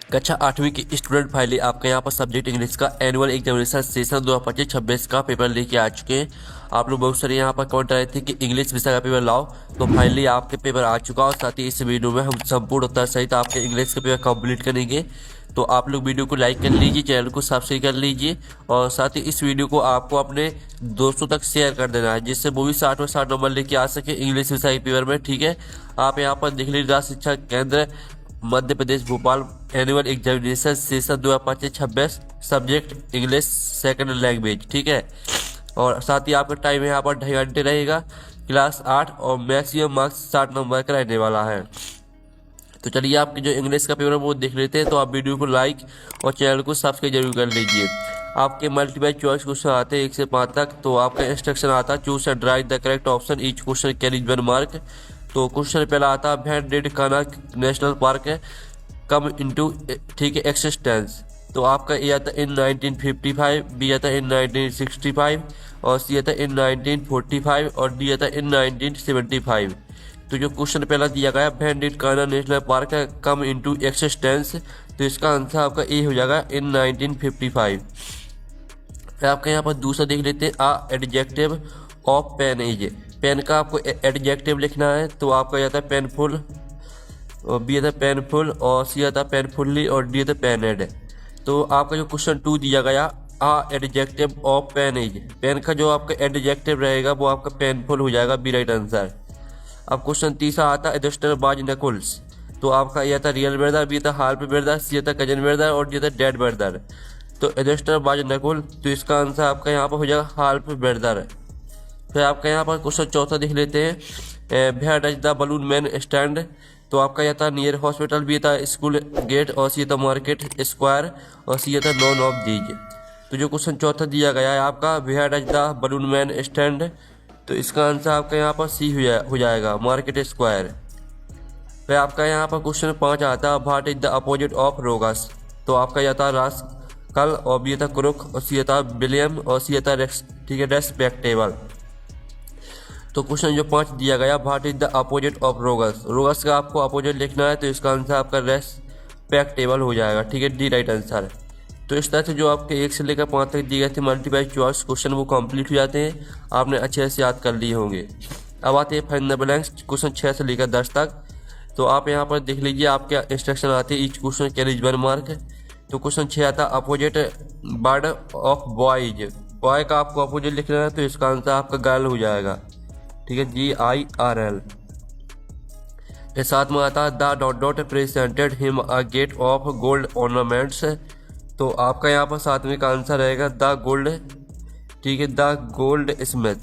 कक्षा 8वीं की स्टूडेंट फाइनली आपका यहाँ पर सब्जेक्ट इंग्लिश का एनुअल एग्जामिनेशन सेशन 2025-26 का पेपर लेके आ चुके हैं। आप लोग बहुत सारे यहाँ पर कमेंट रहे थे कि इंग्लिश विषय का पेपर लाओ, तो फाइनली आपके पेपर आ चुका और साथ ही इस वीडियो में हम संपूर्ण उत्तर सहित आपके इंग्लिश का पेपर कंप्लीट करेंगे। तो आप लोग वीडियो को लाइक कर लीजिए, चैनल को सब्सक्राइब कर लीजिए और साथ ही इस वीडियो को आपको अपने दोस्तों तक शेयर कर देना है, जिससे वो भी 60 में 60 नंबर लेके आ सके इंग्लिश विषय के पेपर में। ठीक है, आप यहाँ पर देख लीजिए Rashtriya Shiksha Kendra Madhya Pradesh Bhopal annual examination session 2025-26 subject English second language. ठीक है, और साथ ही आपका टाइम यहाँ पर 2.5 घंटे रहेगा, क्लास 8 और मैक्सिमम मार्क्स 60 नंबर का रहने वाला है। तो चलिए आपके जो इंग्लिश का पेपर है वो देख लेते हैं। तो आप वीडियो को लाइक और चैनल को सब्सक्राइब जरूर कर लीजिए। आपके मल्टीपल चॉइस क्वेश्चन आते हैं 1 से 5 तक। तो आपका इंस्ट्रक्शन आता है choose and right the correct option, each question carries 1 mark. तो क्वेश्चन पहला आता है when did Kanha national park come into, ठीक है, एक्सिस्टेंस। तो आपका ए आता है इन 1955, बी आता है इन 1965 और सी आता है इन 1945 और डी आता है इन 1975। तो जो क्वेश्चन पहला दिया गया when did Kanha national park come into existence, तो इसका आंसर आपका ए हो जाएगा इन 1955। आपका यहाँ पर दूसरा देख लेते हैं a adjective of pain is. Pain का आपको एडजेक्टिव लिखना है। तो आपका आता है पेनफुल और बी आता है पेनफुल और सी आता है पेनफुल्ली और डी आता है पेनेड। तो आपका जो क्वेश्चन 2 दिया गया a adjective of pain is, pain का जो आपका एडजेक्टिव रहेगा वो आपका पेनफुल हो जाएगा, बी राइट आंसर। अब क्वेश्चन तीसरा आता है एडस्टर बाज नकुल्स। तो आपका ये आता रियल ब्रदर, बी आता हाल्फ ब्रदर, सी आता कजन ब्रदर और डी आता डेड ब्रदर। तो एडस्टर बाज नकुल, तो इसका आंसर आपका यहाँ पर हो जाएगा हाल्फ ब्रदर। फिर आपका यहाँ पर क्वेश्चन चौथा देख लेते हैं where does the balloon man stand. तो आपका यह था नियर हॉस्पिटल, भी था स्कूल गेट और सी था मार्केट स्क्वायर और सी था नॉन ऑफ दीज। तो जो क्वेश्चन चौथा दिया गया है आपका where does the balloon man stand, तो इसका आंसर आपका यहाँ पर सी हो जाएगा, मार्केट स्क्वायर। फिर आपका यहाँ पर क्वेश्चन 5 आता है what is the opposite of rogues. तो आपका यह था रास्कल और बी था क्रुक और सी था विलियम और सी था ठीक है रेस्पेक्टेबल। तो क्वेश्चन जो 5 दिया गया what is the opposite of rogues, rogues का आपको अपोजिट लिखना है। तो इसका आंसर आपका रेस्पेक्टेबल हो जाएगा, ठीक है, डी राइट आंसर। तो इस तरह से जो आपके 1 से लेकर 5 तक दिए गए थे मल्टीपल चॉइस क्वेश्चन वो कंप्लीट हो जाते हैं, आपने अच्छे से याद कर लिए होंगे। अब आते हैं फाइल द ब्लैंक्स, क्वेश्चन 6 से लेकर 10 तक। तो आप यहाँ पर देख लीजिए आपके इंस्ट्रक्शन आते हैं ईच क्वेश्चन कैरीज 1 मार्क। तो क्वेश्चन 6 आता opposite word of boys, boy का आपको अपोजिट लिखना है। तो इसका आंसर आपका गर्ल हो जाएगा, ठीक है, GIRL। फिर साथ में आता है the dot dot presented him a gate of gold ornaments. तो आपका यहाँ पर 7वें का आंसर रहेगा द गोल्ड, ठीक है, द गोल्ड स्मिथ,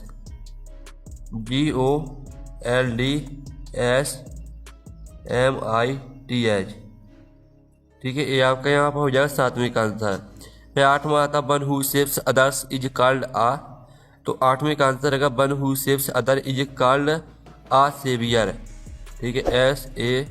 GOLDSMITH, ठीक है, ये आपका यहाँ पर हो जाएगा 7वें का आंसर। फिर 8वां आता one who saves others is called a. तो 8वें का आंसर रहेगा one who saves other is called a saviour, ठीक है, SAVIOUR।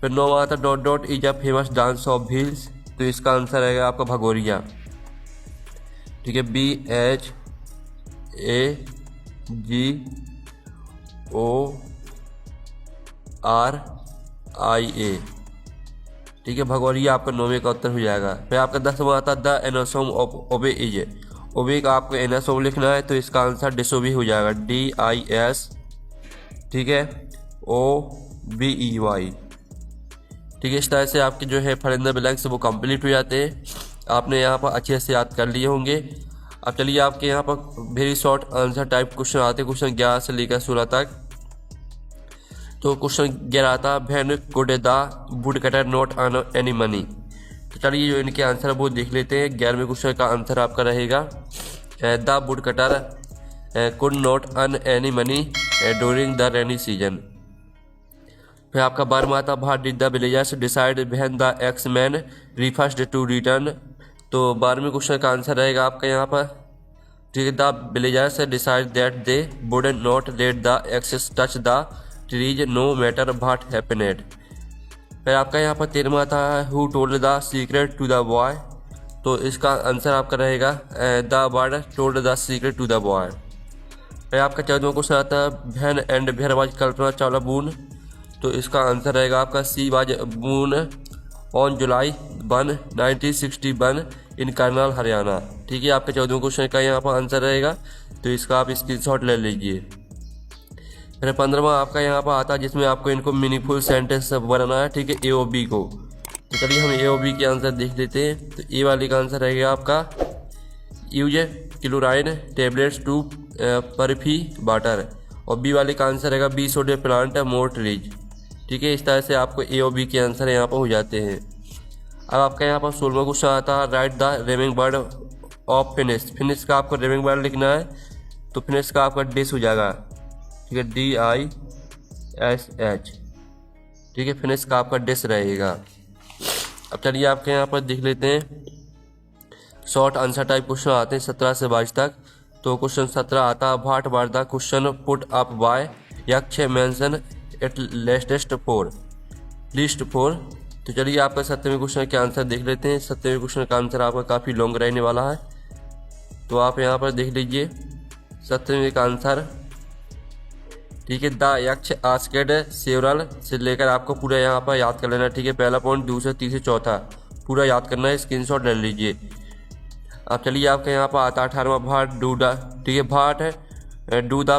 फिर 9वां आता dot dot is a famous dance of wheels. तो इसका आंसर रहेगा आपका भगोरिया, ठीक है, BHAGORIA, ठीक है, भगोरिया आपका 9वें का उत्तर हो जाएगा। फिर आपका 10वां आता द एनासोम ऑफ ओबे इज, ओबे का आपको एनासोम लिखना है। तो इसका आंसर डिसोबी हो जाएगा, DIS, ठीक है, OBEY, ठीक है। इस तरह से आपके जो है फिल इन द ब्लैंक्स वो कंप्लीट हो जाते हैं, आपने यहाँ पर अच्छे से याद कर लिए होंगे। अब चलिए आपके यहाँ पर very short answer type question आते हैं, क्वेश्चन 11 से लेकर 16 तक। तो क्वेश्चन 11 आता when could the would cutter not earn any money. तो चलिए जो इनके आंसर वो देख लेते हैं। 11वें क्वेश्चन का आंसर आपका रहेगा the would cutter could not earn any money during the rainy season. फिर आपका 12वां आता what did the villagers decide when the axeman refused to return. तो 12वें क्वेश्चन का आंसर रहेगा आपका यहाँ पर, ठीक है, the villagers decide that they would not let the axes touch the trees no matter what happened. फिर आपका यहाँ पर 13वां आता है who told the secret to the boy. तो इसका आंसर आपका रहेगा the bird told the secret to the boy. फिर आपका 14वां क्वेश्चन आता है when and where was Kalpana Chawla born. तो इसका आंसर रहेगा आपका she was born on July 1, 1961 इन करनाल हरियाणा। ठीक है, आपके 14वें क्वेश्चन का यहाँ पर आंसर रहेगा, तो इसका आप स्क्रीनशॉट ले लीजिए। फिर 15वां आपका यहाँ पर आता है जिसमें आपको इनको मीनिंगफुल सेंटेंस बनाना है। ठीक है, ए और बी को। तो चलिए हम ए और बी के आंसर देख लेते हैं। तो ए वाले का आंसर रहेगा आपका use chlorine tablets to purify water, और बी वाले का आंसर रहेगा बी सोडे प्लांट मोर ट्रीज। ठीक है, इस तरह से आपको ए और बी के आंसर यहाँ पर हो जाते हैं। अब आपका यहाँ पर 16वां क्वेश्चन आता है write the rhyming word of finish. Finish का आपको रिमेइंग वर्ड लिखना है, तो फिनिश का आपका डिश हो जाएगा। ठीक है, DISH। ठीक है, फिनिश का आपका डिश रहेगा। अब चलिए आपके यहाँ पर देख लेते हैं शॉर्ट आंसर टाइप क्वेश्चन आते हैं 17 से 22 तक। तो क्वेश्चन 17 आता है what were the question put up by Yaksha mention at least four list four. तो चलिए आपका 17वें क्वेश्चन के आंसर देख लेते हैं। 17वें क्वेश्चन का आंसर आपका काफ़ी लॉन्ग रहने वाला है, तो आप यहाँ पर देख लीजिए 17वें का आंसर। ठीक है, द यक्ष आस्केड सेवरल से लेकर आपको पूरा यहाँ पर याद कर लेना। ठीक है, पहला पॉइंट, दूसरा, तीसरा, चौथा पूरा याद करना है, स्क्रीनशॉट ले लीजिए। अब चलिए आपके यहाँ पर आता 18वां भाट डू द। ठीक है, what do the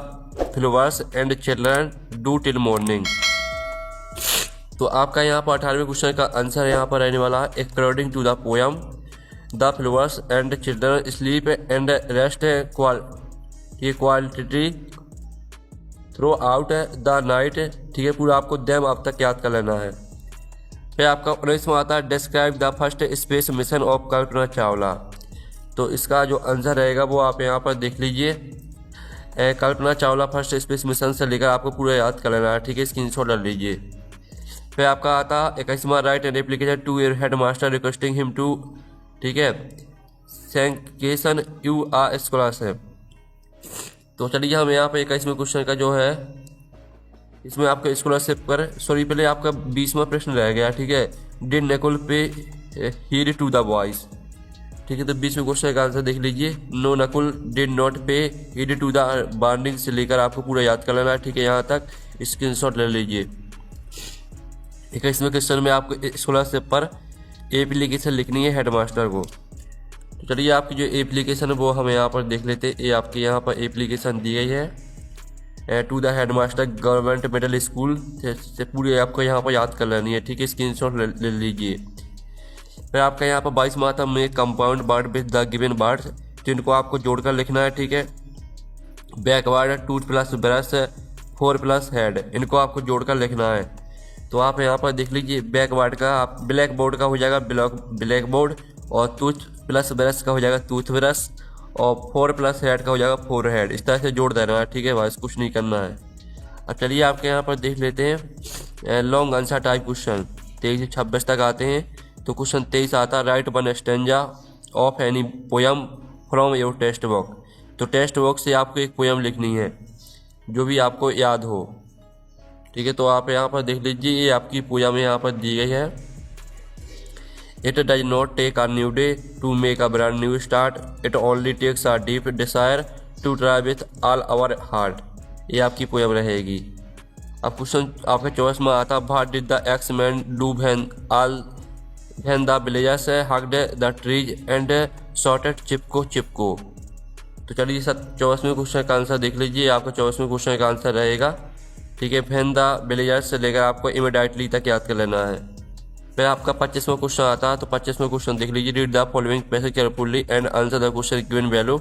flowers and children do till morning. तो आपका यहाँ पर 18वें क्वेश्चन का आंसर यहाँ पर रहने वाला है according to the poem the flowers and children sleep and rest quality throughout the night. ठीक है, पूरा आपको देम अब तक याद कर लेना है। फिर आपका 19वां आता है describe the first space mission of Kalpana Chawla. तो इसका जो आंसर रहेगा वो आप यहाँ पर देख लीजिए। Kalpana Chawla first space mission से लेकर आपको पूरा याद कर लेना है। ठीक है, स्क्रीनशॉट डाल लीजिए। फिर आपका आता 21वां write an application to your headmaster requesting him to. ठीक है, सैंक्शन यू आर स्कॉलरशिप। तो चलिए हम यहाँ पे 21वें क्वेश्चन का जो है इसमें आपका स्कॉलरशिप पर पहले आपका 20वां प्रश्न रह गया। ठीक है, डिड नकुल पे हीड टू द बॉयज। ठीक है, तो 20वें क्वेश्चन का आंसर देख लीजिए। नो नकुल डिड नॉट पे हीड टू द बॉन्डिंग से लेकर आपको पूरा याद कर लेना है। ठीक है, यहाँ तक स्क्रीनशॉट ले लीजिए। 21वें क्वेश्चन में आपको स्कॉलरशिप पर एप्लीकेशन लिखनी है हेडमास्टर को। तो चलिए आपकी जो एप्लीकेशन है वो हम यहाँ पर देख लेते हैं। ये आपके यहाँ पर एप्लीकेशन दी गई है to the headmaster government middle school से पूरी आपको यहाँ पर याद कर लेनी है। ठीक है, स्क्रीनशॉट ले लीजिए। फिर आपका यहाँ पर 22वां आता में compound word with the given words, तो इनको आपको जोड़कर लिखना है। ठीक है, backward tooth plus brush 4 plus head, इनको आपको जोड़कर लिखना है। तो आप यहाँ पर देख लीजिए बैकवर्ड का आप ब्लैक बोर्ड का हो जाएगा ब्लैक बोर्ड, और टूथ प्लस ब्रश का हो जाएगा टूथ ब्रश, और 4 प्लस हेड का हो जाएगा 4 हेड। इस तरह से जोड़ देना है। ठीक है, बस कुछ नहीं करना है। अब चलिए आपके यहाँ पर देख लेते हैं लॉन्ग आंसर टाइप क्वेश्चन 23 से 26 तक आते हैं। तो क्वेश्चन 23 आता है right one stanza of any poem from your text book. तो टेक्स्ट बुक से आपको एक पोयम लिखनी है जो भी आपको याद हो। ठीक है, तो आप यहाँ पर देख लीजिए, ये आपकी पोयम यहाँ पर दी गई है। It does not take a new day to make a brand new start, it only takes a deep desire to try with all our heart. ये आपकी पोयम रहेगी। अब क्वेश्चन आपका 24वां आता what did the axeman do when the villagers hugged the trees and shouted Chipko. तो चलिए 24वें question का आंसर देख लीजिए। आपका 24वें क्वेश्चन का आंसर रहेगा। ठीक है, व्हेन द विलेजर्स से लेकर आपको इमीडिएटली तक याद कर लेना है। फिर आपका 25वां क्वेश्चन आता है। तो 25वां क्वेश्चन देख लीजिए। Read the following passage carefully and answer the question given value.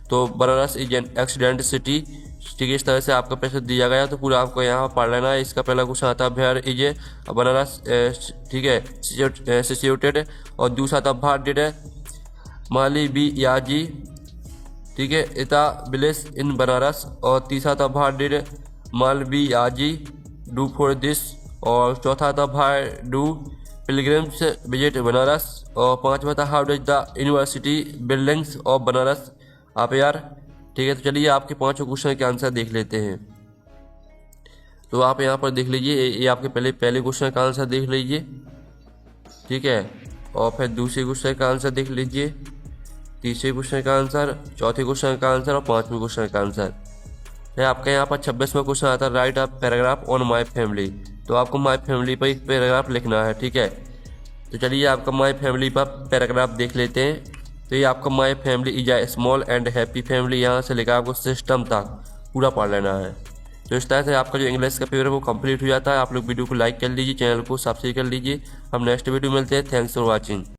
तो Banaras is an accident city. ठीक है, इस तरह से आपका पैसेज दिया गया, तो पूरा आपको यहाँ पढ़ लेना है। इसका पहला क्वेश्चन आता है वेयर इज बनारस। ठीक है, सिचुएटेड, और दूसरा था what did Malviya ji. ठीक है, इता विलेज इन बनारस, और तीसरा था what did Malviya ji do for this, और चौथा था what do pilgrims visit Banaras, और 5वां था how does the university buildings of Banaras appear. ठीक है, तो चलिए आपके 5 क्वेश्चन के आंसर देख लेते हैं। तो आप यहाँ पर देख लीजिए, ये आपके पहले क्वेश्चन का आंसर देख लीजिए। ठीक है, और फिर दूसरे क्वेश्चन का आंसर देख लीजिए, तीसरे क्वेश्चन का आंसर, चौथे क्वेश्चन का आंसर, और 5वें क्वेश्चन का आंसर। है आपका यहाँ पर 26वां क्वेश्चन आता है right a paragraph on my family. तो आपको माई फैमिली पर एक पैराग्राफ लिखना है, ठीक है। तो चलिए आपका माई फैमिली पर पैराग्राफ देख लेते हैं। तो ये आपका my family is a small and happy family, यहाँ से लेकर आपको सिस्टम तक पूरा पढ़ लेना है। तो इस तरह से आपका जो इंग्लिश का पेपर है वो कंप्लीट हो जाता है। आप लोग वीडियो को लाइक कर लीजिए, चैनल को सब्सक्राइब कर लीजिए। हम नेक्स्ट वीडियो मिलते हैं। Thanks for watching.